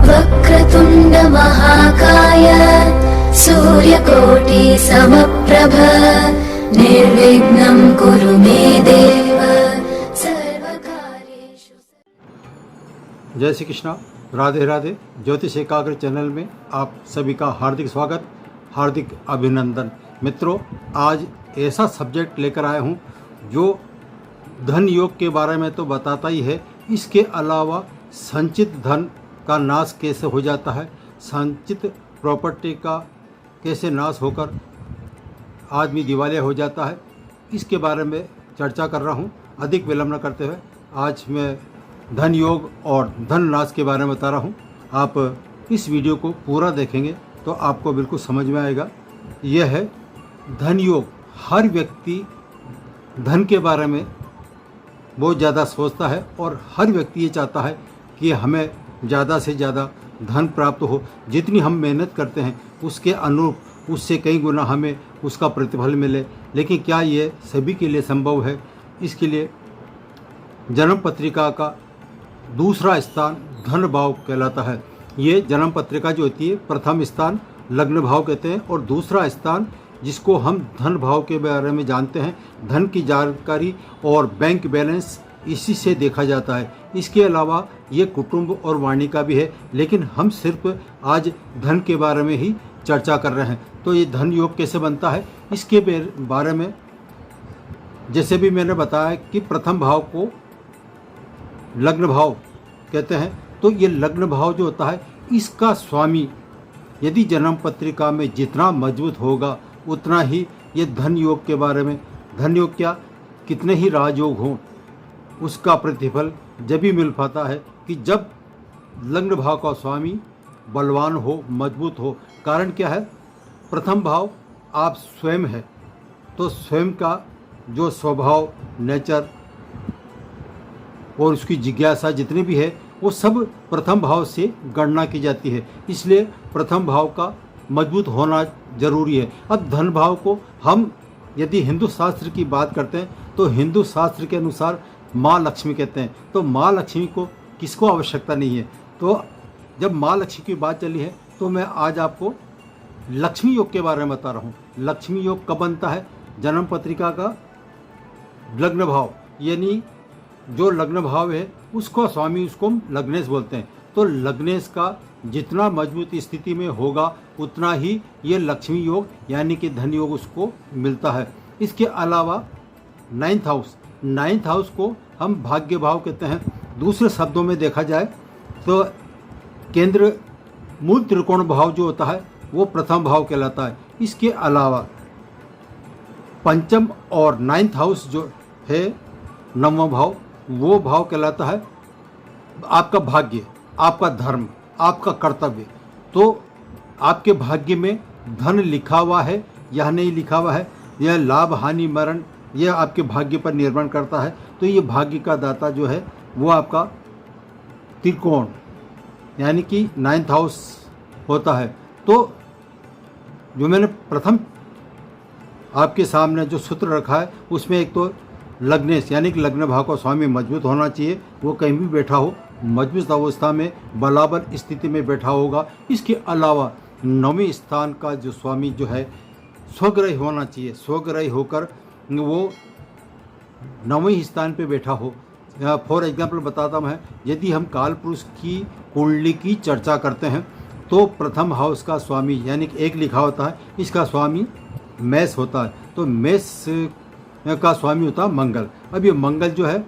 वक्रतुण्ड महाकाय सूर्यकोटि समप्रभ निर्विघ्नं कुरु मे देव सर्वकार्येषु। जय श्री कृष्णा, राधे राधे। ज्योतिष एकाग्र चैनल में आप सभी का हार्दिक स्वागत, हार्दिक अभिनंदन। मित्रों, आज ऐसा सब्जेक्ट लेकर आया हूँ जो धन योग के बारे में तो बताता ही है, इसके अलावा संचित धन का नाश कैसे हो जाता है, संचित प्रॉपर्टी का कैसे नाश होकर आदमी दिवालिया हो जाता है, इसके बारे में चर्चा कर रहा हूँ। अधिक विलंब न करते हुए आज मैं धन योग और धन नाश के बारे में बता रहा हूँ। आप इस वीडियो को पूरा देखेंगे तो आपको बिल्कुल समझ में आएगा। यह है धन योग। हर व्यक्ति धन के बारे में बहुत ज़्यादा सोचता है और हर व्यक्ति ये चाहता है कि हमें ज़्यादा से ज़्यादा धन प्राप्त हो। जितनी हम मेहनत करते हैं उसके अनुरूप उससे कई गुना हमें उसका प्रतिफल मिले। लेकिन क्या ये सभी के लिए संभव है? इसके लिए जन्म पत्रिका का दूसरा स्थान धन भाव कहलाता है। ये जन्म पत्रिका जो होती है, प्रथम स्थान लग्न भाव कहते हैं और दूसरा स्थान जिसको हम धन भाव के बारे में जानते हैं, धन की जानकारी और बैंक बैलेंस इसी से देखा जाता है। इसके अलावा ये कुटुंब और वाणी का भी है, लेकिन हम सिर्फ आज धन के बारे में ही चर्चा कर रहे हैं। तो ये धन योग कैसे बनता है इसके बारे में जैसे भी मैंने बताया कि प्रथम भाव को लग्न भाव कहते हैं। तो ये लग्न भाव जो होता है, इसका स्वामी यदि जन्म पत्रिका में जितना मजबूत होगा उतना ही ये धन योग के बारे में, धन योग क्या कितने ही राजयोग हों उसका प्रतिफल जब भी मिल पाता है कि जब लग्न भाव का स्वामी बलवान हो, मजबूत हो। कारण क्या है? प्रथम भाव आप स्वयं है, तो स्वयं का जो स्वभाव, नेचर और उसकी जिज्ञासा जितनी भी है वो सब प्रथम भाव से गणना की जाती है। इसलिए प्रथम भाव का मजबूत होना जरूरी है। अब धन भाव को हम यदि हिंदू शास्त्र की बात करते हैं तो हिंदू शास्त्र के अनुसार माँ लक्ष्मी कहते हैं। तो माँ लक्ष्मी को किसको आवश्यकता नहीं है? तो जब माँ लक्ष्मी की बात चली है तो मैं आज आपको लक्ष्मी योग के बारे में बता रहा हूँ। लक्ष्मी योग कब बनता है? जन्म पत्रिका का लग्न भाव, यानी जो लग्न भाव है उसको स्वामी, उसको लग्नेश बोलते हैं। तो लग्नेश का जितना मजबूत स्थिति में होगा उतना ही ये लक्ष्मी योग यानी कि धन योग उसको मिलता है। इसके अलावा नाइन्थ हाउस को हम भाग्य भाव कहते हैं। दूसरे शब्दों में देखा जाए तो केंद्र मूल त्रिकोण भाव जो होता है वो प्रथम भाव कहलाता है। इसके अलावा पंचम और नाइन्थ हाउस जो है, नवम भाव, वो भाव कहलाता है आपका भाग्य, आपका धर्म, आपका कर्तव्य। तो आपके भाग्य में धन लिखा हुआ है या नहीं लिखा हुआ है, यह लाभ हानि मरण यह आपके भाग्य पर निर्भर करता है। तो ये भाग्य का दाता जो है वो आपका त्रिकोण यानी कि नाइन्थ हाउस होता है। तो जो मैंने प्रथम आपके सामने जो सूत्र रखा है उसमें एक तो लग्नेश यानी कि लग्न भाव का स्वामी मजबूत होना चाहिए। वो कहीं भी बैठा हो मजबूत अवस्था में बराबर स्थिति में बैठा होगा। इसके अलावा नौवें स्थान का जो स्वामी जो है स्वग्रही होना चाहिए। स्वग्रही होकर वो नौवें स्थान पे बैठा हो। फॉर एग्जाम्पल बताता मैं, यदि हम काल पुरुष की कुंडली की चर्चा करते हैं तो प्रथम हाउस का स्वामी यानी कि एक लिखा होता है, इसका स्वामी मेष होता है। तो मेष का स्वामी होता है मंगल। अब ये मंगल जो है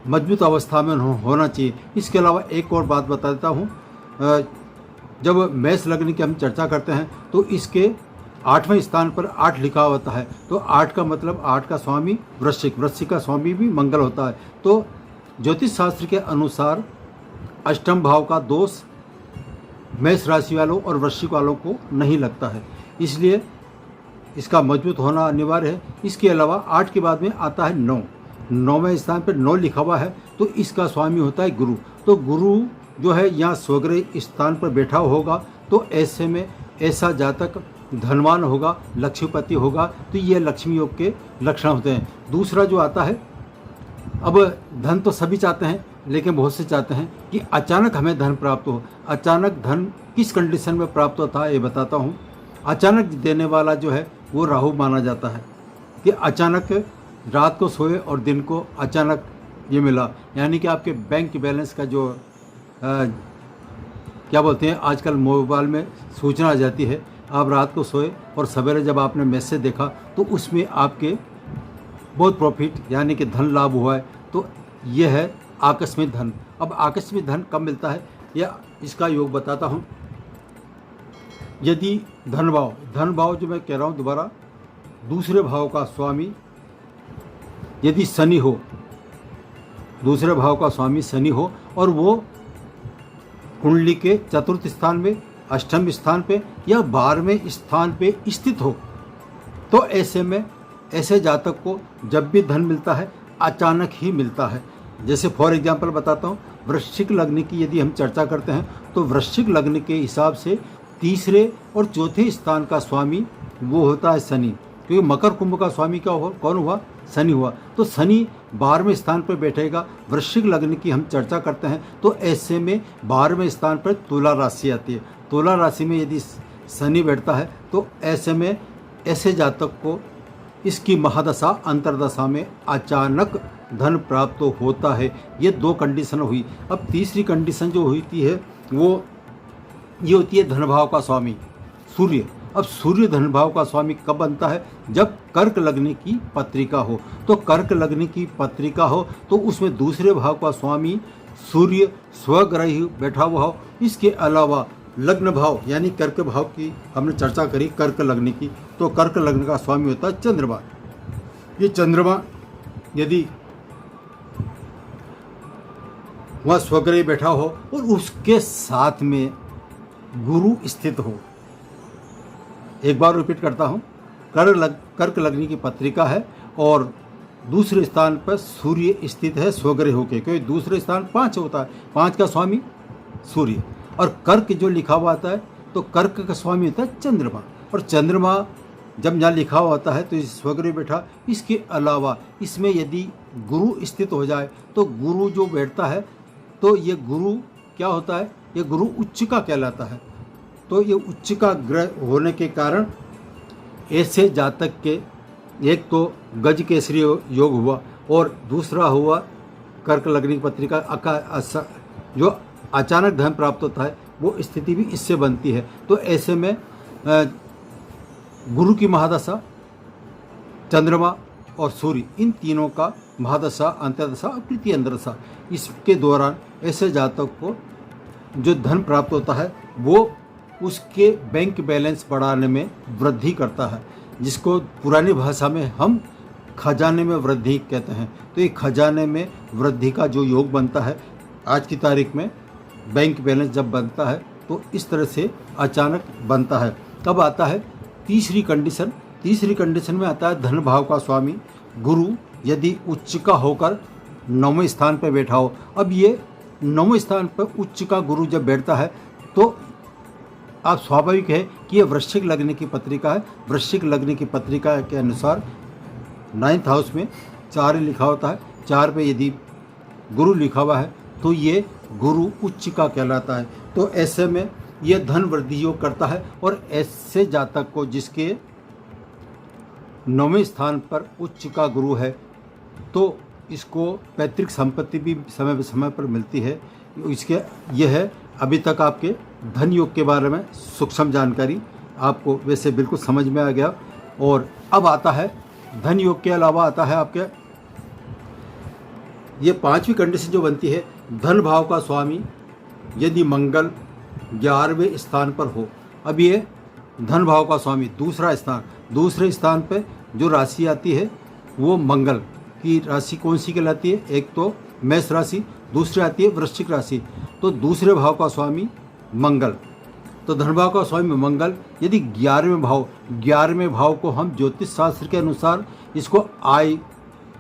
मजबूत अवस्था में होना चाहिए। इसके अलावा एक और बात बता देता हूँ, जब मेष लग्न की हम चर्चा करते हैं तो इसके 8वें स्थान पर 8 लिखा होता है। तो 8 का मतलब 8 का स्वामी वृश्चिक, वृश्चिक का स्वामी भी मंगल होता है। तो ज्योतिष शास्त्र के अनुसार अष्टम भाव का दोष मेष राशि वालों और वृश्चिक वालों को नहीं लगता है, इसलिए इसका मजबूत होना अनिवार्य है। इसके अलावा 8 के बाद में आता है 9, 9वें स्थान पर 9 लिखा हुआ है तो इसका स्वामी होता है गुरु। तो गुरु जो है यहाँ स्वग्रह स्थान पर बैठा होगा तो ऐसे में ऐसा जातक धनवान होगा, लक्ष्मीपति होगा। तो ये लक्ष्मी योग के लक्षण होते हैं। दूसरा जो आता है, अब धन तो सभी चाहते हैं लेकिन बहुत से चाहते हैं कि अचानक हमें धन प्राप्त हो। अचानक धन किस कंडीशन में प्राप्त होता है ये बताता हूँ। अचानक देने वाला जो है वो राहु माना जाता है, कि अचानक रात को सोए और दिन को अचानक ये मिला, यानी कि आपके बैंक बैलेंस का जो क्या बोलते हैं आजकल मोबाइल में सूचना आ जाती है, आप रात को सोए और सवेरे जब आपने मैसेज देखा तो उसमें आपके बहुत प्रॉफिट यानी कि धन लाभ हुआ है, तो यह है आकस्मिक धन। अब आकस्मिक धन कब मिलता है या इसका योग बताता हूँ। यदि धन भाव जो मैं कह रहा हूँ दोबारा, दूसरे भाव का स्वामी यदि शनि हो, दूसरे भाव का स्वामी शनि हो और वो कुंडली के चतुर्थ स्थान में, अष्टम स्थान पे या 12वें स्थान पे स्थित हो, तो ऐसे में ऐसे जातक को जब भी धन मिलता है अचानक ही मिलता है। जैसे फॉर एग्जांपल बताता हूँ, वृश्चिक लग्न की यदि हम चर्चा करते हैं तो वृश्चिक लग्न के हिसाब से तीसरे और चौथे स्थान का स्वामी वो होता है शनि, क्योंकि मकर कुंभ का स्वामी कौन हुआ? शनि हुआ। तो शनि 12वें स्थान पर बैठेगा। वृश्चिक लग्न की हम चर्चा करते हैं तो ऐसे में 12वें स्थान पर तुला राशि आती है। तुला राशि में यदि शनि बैठता है तो ऐसे में ऐसे जातक को इसकी महादशा अंतरदशा में अचानक धन प्राप्त होता है। ये 2 कंडीशन हुई। अब तीसरी कंडीशन जो होती है वो ये होती है धन भाव का स्वामी सूर्य। अब सूर्य धन भाव का स्वामी कब बनता है? जब कर्क लग्न की पत्रिका हो। तो कर्क लग्न की पत्रिका हो तो उसमें दूसरे भाव का स्वामी सूर्य स्वग्रही बैठा हुआ हो। इसके अलावा लग्न भाव यानी कर्क भाव की हमने चर्चा करी, कर्क लग्न की, तो कर्क लग्न का स्वामी होता है चंद्रमा। ये चंद्रमा यदि वह स्वग्रही बैठा हो और उसके साथ में गुरु स्थित हो, एक बार रिपीट करता हूँ, कर्क लग्न की पत्रिका है और दूसरे स्थान पर सूर्य स्थित है स्वग्रह होकर, क्योंकि दूसरे स्थान 5 होता है, 5 का स्वामी सूर्य, और कर्क जो लिखा हुआ आता है तो कर्क का स्वामी होता है चंद्रमा। और चंद्रमा जब यहाँ लिखा हुआ होता है तो इस स्वग्रह बैठा। इसके अलावा इसमें यदि गुरु स्थित हो जाए तो गुरु जो बैठता है तो ये गुरु क्या होता है? ये गुरु उच्च का कहलाता है। तो ये उच्च का ग्रह होने के कारण ऐसे जातक के एक तो गज केसरी योग हुआ और दूसरा हुआ कर्क लग्न की पत्रिका जो अचानक धन प्राप्त होता है वो स्थिति भी इससे बनती है। तो ऐसे में गुरु की महादशा, चंद्रमा और सूर्य, इन तीनों का महादशा, अंतर्दशा और तृतीय अंतर्दशा, इसके दौरान ऐसे जातक को जो धन प्राप्त होता है वो उसके बैंक बैलेंस बढ़ाने में वृद्धि करता है, जिसको पुरानी भाषा में हम खजाने में वृद्धि कहते हैं। तो ये खजाने में वृद्धि का जो योग बनता है आज की तारीख में, बैंक बैलेंस जब बनता है तो इस तरह से अचानक बनता है। तब आता है तीसरी कंडीशन। तीसरी कंडीशन में आता है धन भाव का स्वामी गुरु यदि उच्च का होकर 9वें स्थान पर बैठा हो। अब ये 9वें स्थान पर उच्च का गुरु जब बैठता है तो आप स्वाभाविक है कि ये वृश्चिक लग्न की पत्रिका है। वृश्चिक लग्न की पत्रिका के अनुसार 9th हाउस में 4 लिखा होता है, 4 पे यदि गुरु लिखा हुआ है तो ये गुरु उच्च का कहलाता है। तो ऐसे में ये धन वृद्धि योग करता है। और ऐसे जातक को जिसके 9वें स्थान पर उच्च का गुरु है तो इसको पैतृक संपत्ति भी समय पर मिलती है। इसके यह है अभी तक आपके धन योग के बारे में सूक्ष्म जानकारी आपको वैसे बिल्कुल समझ में आ गया। और अब आता है धन योग के अलावा आता है आपके ये 5वीं कंडीशन जो बनती है, धन भाव का स्वामी यदि मंगल 11वें स्थान पर हो। अब ये धन भाव का स्वामी दूसरे स्थान पे जो राशि आती है वो मंगल की राशि कौन सी कहलाती है? एक तो मेष राशि, दूसरी आती है वृश्चिक राशि। तो दूसरे भाव का स्वामी मंगल, तो धन भाव का स्वामी मंगल यदि 11वें भाव को हम ज्योतिष शास्त्र के अनुसार इसको आय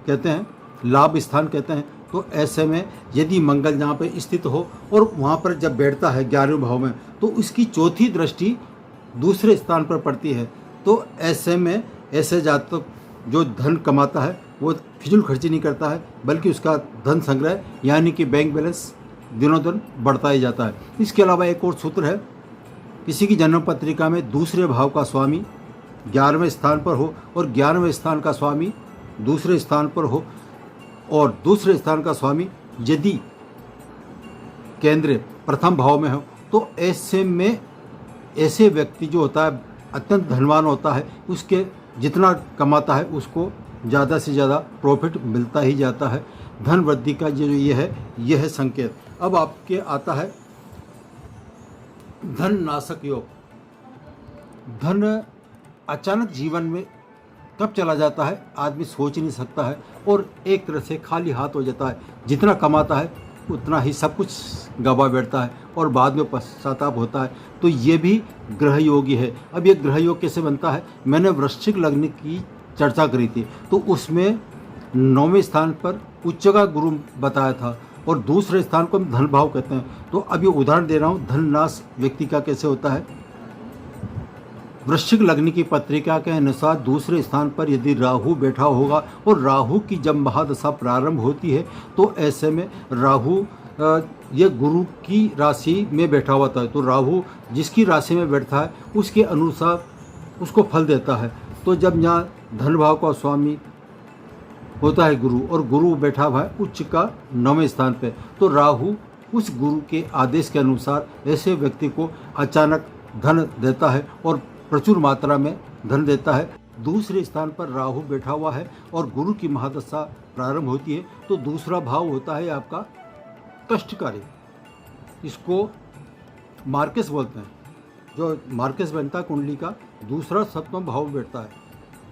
कहते हैं, लाभ स्थान कहते हैं। तो ऐसे में यदि मंगल जहाँ पे स्थित हो और वहाँ पर जब बैठता है 11वें भाव में तो उसकी चौथी दृष्टि दूसरे स्थान पर पड़ती है। तो ऐसे में ऐसे जातक जो धन कमाता है वो फिजूल खर्ची नहीं करता है, बल्कि उसका धन संग्रह यानी कि बैंक बैलेंस दिनों दिन बढ़ता ही जाता है। इसके अलावा एक और सूत्र है, किसी की जन्म पत्रिका में दूसरे भाव का स्वामी 11वें स्थान पर हो और 11वें स्थान का स्वामी दूसरे स्थान पर हो और दूसरे स्थान का स्वामी यदि केंद्र प्रथम भाव में हो, तो ऐसे में ऐसे व्यक्ति जो होता है अत्यंत धनवान होता है, उसके जितना कमाता है उसको ज़्यादा से ज़्यादा प्रॉफिट मिलता ही जाता है। धन वृद्धि का जो यह है संकेत। अब आपके आता है धन नाशक योग। धन अचानक जीवन में कब चला जाता है आदमी सोच नहीं सकता है और एक तरह से खाली हाथ हो जाता है। जितना कमाता है उतना ही सब कुछ गवा बैठता है और बाद में पश्चाताप होता है। तो ये भी ग्रह योगी है। अब ये ग्रह योग कैसे बनता है, मैंने वृश्चिक लग्न की चर्चा करी थी, तो उसमें 9वें स्थान पर उच्च का गुरु बताया था और दूसरे स्थान को हम धन भाव कहते हैं। तो अब ये उदाहरण दे रहा हूँ धन नाश व्यक्ति का कैसे होता है। वृश्चिक लग्न की पत्रिका के अनुसार दूसरे स्थान पर यदि राहु बैठा होगा और राहु की जब महादशा प्रारंभ होती है तो ऐसे में राहु ये गुरु की राशि में बैठा होता है। तो राहु जिसकी राशि में बैठता है उसके अनुसार उसको फल देता है। तो जब यहाँ धन भाव का स्वामी होता है गुरु और गुरु बैठा हुआ है उच्च का 9वें स्थान पे, तो राहु उस गुरु के आदेश के अनुसार ऐसे व्यक्ति को अचानक धन देता है और प्रचुर मात्रा में धन देता है। दूसरे स्थान पर राहु बैठा हुआ है और गुरु की महादशा प्रारंभ होती है, तो दूसरा भाव होता है आपका कष्टकारी। इसको मार्केस बोलते हैं। जो मार्केस बनता है कुंडली का, दूसरा 7वां भाव बैठता है।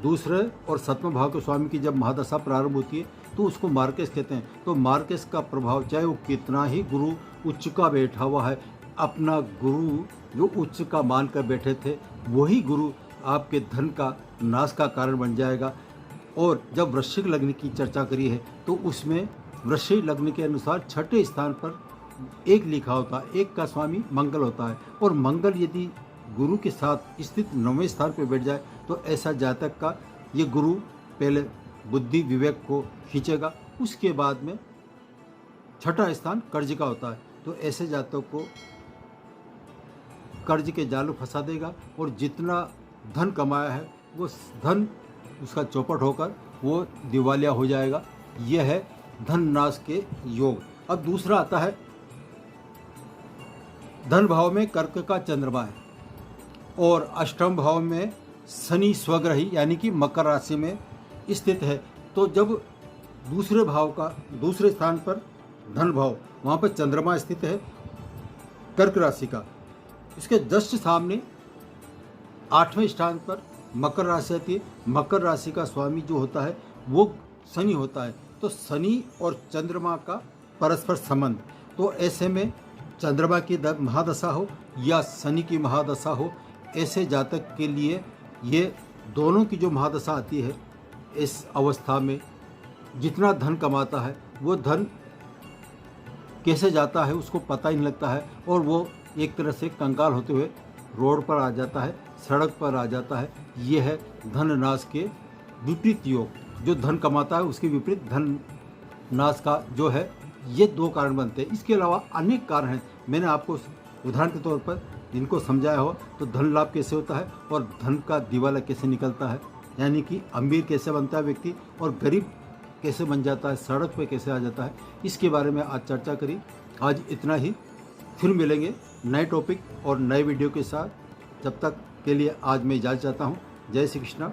दूसरे और 7वें भाव के स्वामी की जब महादशा प्रारंभ होती है तो उसको मार्केस कहते हैं। तो मार्केस का प्रभाव चाहे वो कितना ही गुरु उच्च का बैठा हुआ है, अपना गुरु जो उच्च का मान कर बैठे थे वही गुरु आपके धन का नाश का कारण बन जाएगा। और जब वृश्चिक लग्न की चर्चा करी है तो उसमें वृश्चिक लग्न के अनुसार 6ठे स्थान पर एक लिखा होता है, एक का स्वामी मंगल होता है और मंगल यदि गुरु के साथ स्थित 9वें स्थान पर बैठ जाए तो ऐसा जातक का ये गुरु पहले बुद्धि विवेक को खींचेगा, उसके बाद में 6ठा स्थान कर्ज का होता है। तो ऐसे जातक को कर्ज के जाल में फंसा देगा और जितना धन कमाया है वो धन उसका चौपट होकर वो दिवालिया हो जाएगा। यह है धन नाश के योग। अब दूसरा आता है धन भाव में कर्क का चंद्रमा है और अष्टम भाव में शनि स्वग्रही यानी कि मकर राशि में स्थित है। तो जब दूसरे भाव का दूसरे स्थान पर धन भाव, वहाँ पर चंद्रमा स्थित है कर्क राशि का, इसके जस्ट सामने 8वें स्थान पर मकर राशि आती है। मकर राशि का स्वामी जो होता है वो शनि होता है। तो शनि और चंद्रमा का परस्पर संबंध, तो ऐसे में चंद्रमा की महादशा हो या शनि की महादशा हो, ऐसे जातक के लिए ये दोनों की जो महादशा आती है, इस अवस्था में जितना धन कमाता है वो धन कैसे जाता है उसको पता ही नहीं लगता है और वो एक तरह से कंगाल होते हुए रोड पर आ जाता है, सड़क पर आ जाता है। ये है धन नाश के विपरीत योग। जो धन कमाता है उसके विपरीत धन नाश का जो है, ये 2 कारण बनते हैं। इसके अलावा अनेक कारण हैं, मैंने आपको उदाहरण के तौर पर इनको समझाया हो। तो धन लाभ कैसे होता है और धन का दिवाला कैसे निकलता है, यानी कि अमीर कैसे बनता है व्यक्ति और गरीब कैसे बन जाता है, सड़क पे कैसे आ जाता है, इसके बारे में आज चर्चा करी। आज इतना ही, फिर मिलेंगे नए टॉपिक और नए वीडियो के साथ। जब तक के लिए आज मैं इजाज़त चाहता हूँ। जय श्री कृष्णा।